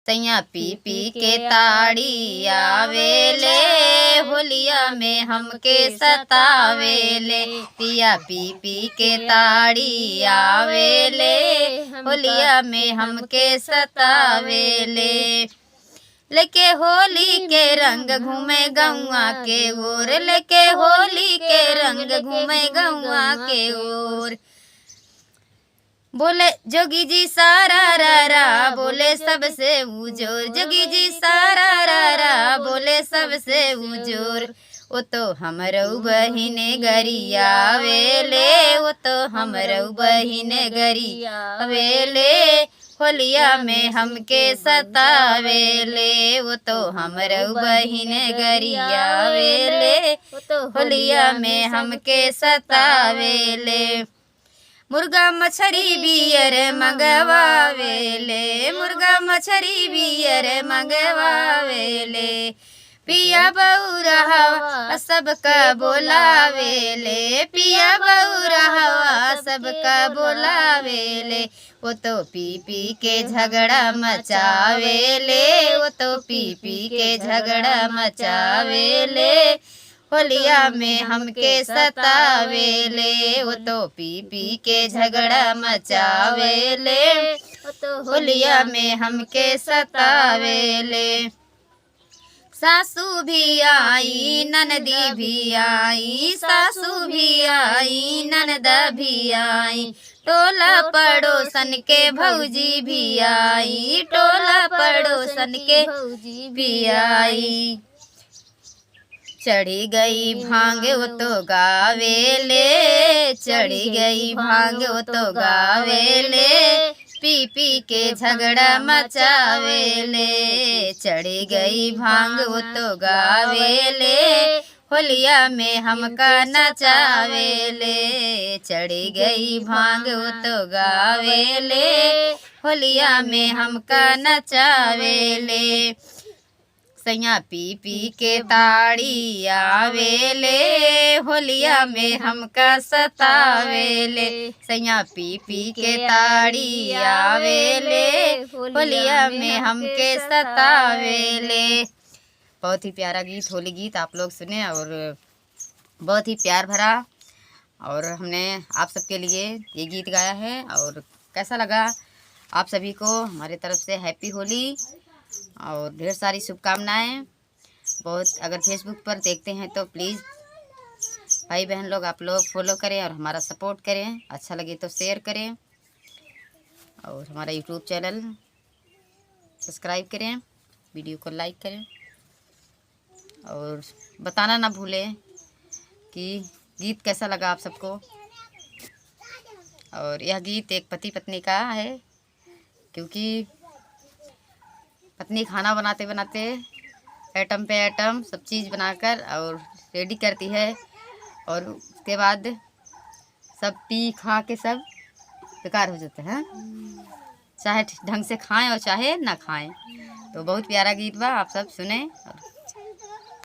सैया पी पी के ताड़ी आवेले, होलिया में हमके सतावेले। पिया पी पी के ताड़ी आवेले, होलिया में हमके सतावेले। लेके होली के रंग घूमे गौआ के ओर, लेके होली के रंग घूमे गौआ के ओर। बोले जोगी जी सारा रा रा, बोले सबसे उजोर। जोगी जी सारा रा रा, बोले सबसे उजोर। वो तो हमरऊ बहिने गरिया वेले, वो तो हमरऊ बहिने गरिया वेले। होलिया में हमके सतावेले, वो तो हमरऊ बहिने गरिया वेले। होलिया में हमके सतावेले। मुर्गा मछरी बियर मंगवावेले, मुर्गा मछरी बियर मंगवावेले। पिया बउरहवा सबका बोलावेले, पिया बउरहवा सबका बोलावेले। वो तो पी पी के झगड़ा मचावेले, वो तो पी पी के झगड़ा मचावेले। होलिया में हमके सतावेले, वो तो पी पी के झगड़ा मचावेले। होलिया में हमके सतावेले। सासू भी आई ननदी भी आई, सासू भी आई ननदा भी आई। टोला पड़ोसन के भौजी भी आई, टोला पड़ोसन के भौजी भी आई। चढ़ी गई भांग वो तो गावेले, चढ़ी गई भांग वो तो गावेले। पी पी के झगड़ा मचावेले, चढ़ी गई भांग वो तो गावेले। होलिया में हमका नचावेले, चढ़ी गई भांग वो तो गावेले। होलिया में हमका नचावेले। सैया पी पी के ताड़ी आवेले, होलिया में हमका सतावेले। सैया पी पी के ताड़ी आवेले, होलिया में हमके सतावेले। बहुत ही प्यारा गीत, होली गीत आप लोग सुने और बहुत ही प्यार भरा। और हमने आप सबके लिए ये गीत गाया है। और कैसा लगा आप सभी को हमारे तरफ से हैप्पी होली और ढेर सारी शुभकामनाएं। बहुत अगर फेसबुक पर देखते हैं तो प्लीज़ भाई बहन लोग आप लोग फॉलो करें और हमारा सपोर्ट करें। अच्छा लगे तो शेयर करें और हमारा यूट्यूब चैनल सब्सक्राइब करें, वीडियो को लाइक करें। और बताना ना भूलें कि गीत कैसा लगा आप सबको। और यह गीत एक पति पत्नी का है, क्योंकि पत्नी खाना बनाते बनाते आइटम पे आइटम सब चीज़ बनाकर और रेडी करती है, और उसके बाद सब पी खा के सब बेकार हो जाते हैं, चाहे ढंग से खाएं और चाहे ना खाएं। तो बहुत प्यारा गीत बा, आप सब सुने और